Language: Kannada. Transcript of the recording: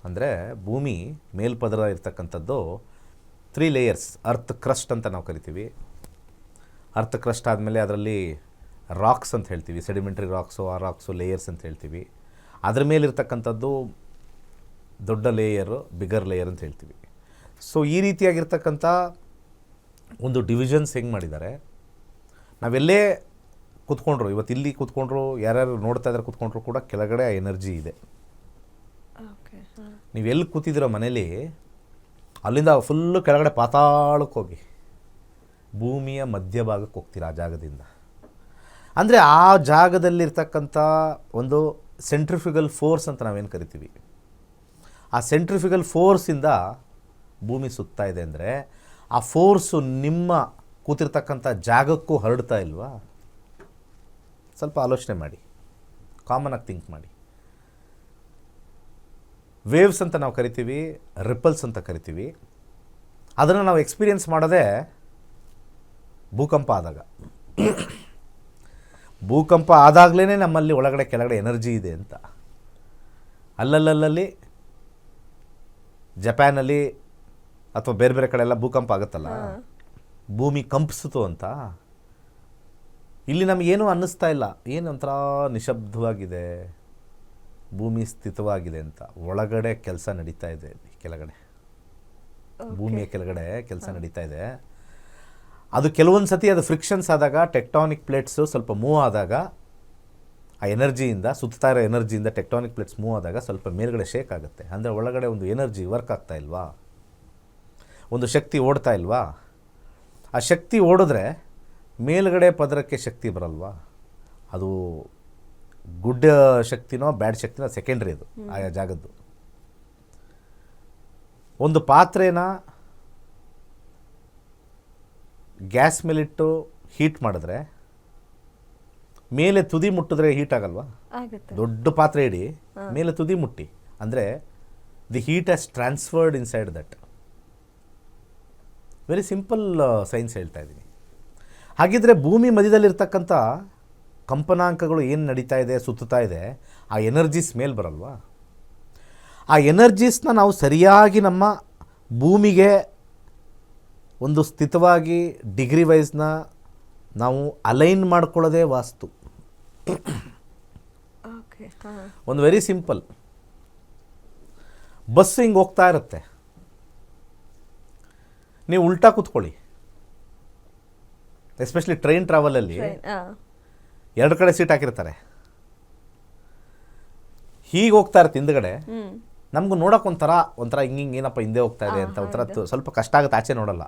ಅಂದರೆ ಭೂಮಿ ಮೇಲ್ಪದರ ಇರ್ತಕ್ಕಂಥದ್ದು 3 ಲೇಯರ್ಸ್. ಅರ್ತ್ ಕ್ರಸ್ಟ್ ಅಂತ ನಾವು ಕರಿತೀವಿ. ಅರ್ತ್ ಕ್ರಸ್ಟ್ ಆದಮೇಲೆ ಅದರಲ್ಲಿ ರಾಕ್ಸ್ ಅಂತ ಹೇಳ್ತೀವಿ, ಸೆಡಿಮೆಂಟ್ರಿ ರಾಕ್ಸು, ಆ ರಾಕ್ಸು ಲೇಯರ್ಸ್ ಅಂತ ಹೇಳ್ತೀವಿ. ಅದ್ರ ಮೇಲಿರ್ತಕ್ಕಂಥದ್ದು ದೊಡ್ಡ ಲೇಯರು, ಬಿಗರ್ ಲೇಯರ್ ಅಂತ ಹೇಳ್ತೀವಿ. ಸೊ ಈ ರೀತಿಯಾಗಿರ್ತಕ್ಕಂಥ ಒಂದು ಡಿವಿಷನ್ಸ್ ಹೆಂಗೆ ಮಾಡಿದ್ದಾರೆ, ನಾವೆಲ್ಲೇ ಕೂತ್ಕೊಂಡ್ರು, ಇವತ್ತು ಇಲ್ಲಿ ಕೂತ್ಕೊಂಡ್ರು, ಯಾರ್ಯಾರು ನೋಡ್ತಾ ಇದ್ದಾರೆ ಕೂತ್ಕೊಂಡ್ರು ಕೂಡ ಕೆಳಗಡೆ ಆ ಎನರ್ಜಿ ಇದೆ. ನೀವು ಎಲ್ಲಿ ಕೂತಿದ್ದೀರೋ ಮನೇಲಿ, ಅಲ್ಲಿಂದ ಫುಲ್ಲು ಕೆಳಗಡೆ ಪಾತಾಳಕ್ಕೆ ಹೋಗಿ ಭೂಮಿಯ ಮಧ್ಯಭಾಗಕ್ಕೆ ಹೋಗ್ತೀರ ಆ ಜಾಗದಿಂದ. ಅಂದರೆ ಆ ಜಾಗದಲ್ಲಿರ್ತಕ್ಕಂಥ ಒಂದು ಸೆಂಟ್ರಿಫ್ಯೂಗಲ್ ಫೋರ್ಸ್ ಅಂತ ನಾವೇನು ಕರಿತೀವಿ, ಆ ಸೆಂಟ್ರಿಫ್ಯೂಗಲ್ ಫೋರ್ಸಿಂದ ಭೂಮಿ ಸುತ್ತಾ ಇದೆ ಅಂದರೆ ಆ ಫೋರ್ಸು ನಿಮ್ಮ ಕೂತಿರ್ತಕ್ಕಂಥ ಜಾಗಕ್ಕೂ ಹರಡ್ತಾ ಇಲ್ವಾ? ಸ್ವಲ್ಪ ಆಲೋಚನೆ ಮಾಡಿ, ಕಾಮನಾಗಿ ಥಿಂಕ್ ಮಾಡಿ. ವೇವ್ಸ್ ಅಂತ ನಾವು ಕರಿತೀವಿ, ರಿಪಲ್ಸ್ ಅಂತ ಕರಿತೀವಿ. ಅದನ್ನು ನಾವು ಎಕ್ಸ್ಪೀರಿಯೆನ್ಸ್ ಮಾಡೋದೇ ಭೂಕಂಪ ಆದಾಗ. ಭೂಕಂಪ ಆದಾಗಲೇ ನಮ್ಮಲ್ಲಿ ಒಳಗಡೆ ಕೆಳಗಡೆ ಎನರ್ಜಿ ಇದೆ ಅಂತ. ಅಲ್ಲಲ್ಲಿ ಜಪಾನಲ್ಲಿ ಅಥವಾ ಬೇರೆ ಬೇರೆ ಕಡೆ ಎಲ್ಲ ಭೂಕಂಪ ಆಗುತ್ತಲ್ಲ, ಭೂಮಿ ಕಂಪಿಸಿತು ಅಂತ. ಇಲ್ಲಿ ನಮಗೇನೂ ಅನ್ನಿಸ್ತಾ ಇಲ್ಲ, ಏನು ಒಂಥರ ನಿಶಬ್ದವಾಗಿದೆ, ಭೂಮಿ ಸ್ಥಿತವಾಗಿದೆ ಅಂತ. ಒಳಗಡೆ ಕೆಲಸ ನಡೀತಾ ಇದೆ, ಕೆಳಗಡೆ ಭೂಮಿಯ ಕೆಳಗಡೆ ಕೆಲಸ ನಡೀತಾ ಇದೆ. ಅದು ಕೆಲವೊಂದು ಸತಿ ಅದು ಫ್ರಿಕ್ಷನ್ಸ್ ಆದಾಗ, ಟೆಕ್ಟಾನಿಕ್ ಪ್ಲೇಟ್ಸು ಸ್ವಲ್ಪ ಮೂವ್ ಆದಾಗ, ಆ ಎನರ್ಜಿಯಿಂದ, ಸುತ್ತಾ ಇರೋ ಎನರ್ಜಿಯಿಂದ ಟೆಕ್ಟಾನಿಕ್ ಪ್ಲೇಟ್ಸ್ ಮೂವ್ ಆದಾಗ ಸ್ವಲ್ಪ ಮೇಲ್ಗಡೆ ಶೇಕ್ ಆಗುತ್ತೆ. ಅಂದರೆ ಒಳಗಡೆ ಒಂದು ಎನರ್ಜಿ ವರ್ಕ್ ಆಗ್ತಾ ಇಲ್ವಾ, ಒಂದು ಶಕ್ತಿ ಓಡ್ತಾ ಇಲ್ವಾ? ಆ ಶಕ್ತಿ ಓಡಿದ್ರೆ ಮೇಲ್ಗಡೆ ಪದರಕ್ಕೆ ಶಕ್ತಿ ಬರಲ್ವಾ? ಅದು ಗುಡ್ ಶಕ್ತಿನೋ ಬ್ಯಾಡ್ ಶಕ್ತಿನೋ ಸೆಕೆಂಡ್ರಿ, ಅದು ಆಯಾ ಜಾಗದ್ದು. ಒಂದು ಪಾತ್ರೆನ ಗ್ಯಾಸ್ ಮೇಲಿಟ್ಟು ಹೀಟ್ ಮಾಡಿದ್ರೆ ಮೇಲೆ ತುದಿ ಮುಟ್ಟಿದ್ರೆ ಹೀಟ್ ಆಗಲ್ವಾ? ದೊಡ್ಡ ಪಾತ್ರೆ ಇಡಿ, ಮೇಲೆ ತುದಿ ಮುಟ್ಟಿ, ಅಂದರೆ the heat has transferred inside that. Very simple science ಹೇಳ್ತಾ ಇದ್ದೀನಿ. ಹಾಗಿದ್ರೆ ಭೂಮಿ ಮಧ್ಯದಲ್ಲಿರ್ತಕ್ಕಂಥ ಕಂಪನಾಂಕಗಳು ಏನು ನಡೀತಾ ಇದೆ, ಸುತ್ತಾ ಇದೆ, ಆ ಎನರ್ಜೀಸ್ ಮೇಲೆ ಬರಲ್ವಾ? ಆ ಎನರ್ಜೀಸ್ನ ನಾವು ಸರಿಯಾಗಿ ನಮ್ಮ ಭೂಮಿಗೆ ಒಂದು ಸ್ಥಿತವಾಗಿ ಡಿಗ್ರಿ ವೈಸ್ನ ನಾವು ಅಲೈನ್ ಮಾಡ್ಕೊಳ್ಳೋದೇ ವಾಸ್ತು. ಒಂದು ವೆರಿ ಸಿಂಪಲ್, ಬಸ್ ಹಿಂಗೆ ಹೋಗ್ತಾ ಇರುತ್ತೆ, ನೀವು ಉಲ್ಟಾ ಕೂತ್ಕೊಳ್ಳಿ. ಎಸ್ಪೆಷಲಿ ಟ್ರೈನ್ ಟ್ರಾವೆಲಲ್ಲಿ 2 ಕಡೆ ಸೀಟ್ ಹಾಕಿರ್ತಾರೆ, ಹೀಗೆ ಹೋಗ್ತಾ ಇರುತ್ತೆ ಹಿಂದ್ಗಡೆ. ನಮ್ಗೆ ನೋಡೋಕೆ ಒಂಥರ ಹಿಂಗೆ ಏನಪ್ಪ ಹಿಂದೆ ಹೋಗ್ತಾ ಇದೆ ಅಂತ ಒಂಥರ ಸ್ವಲ್ಪ ಕಷ್ಟ ಆಗುತ್ತೆ, ಆಚೆ ನೋಡಲ್ಲ.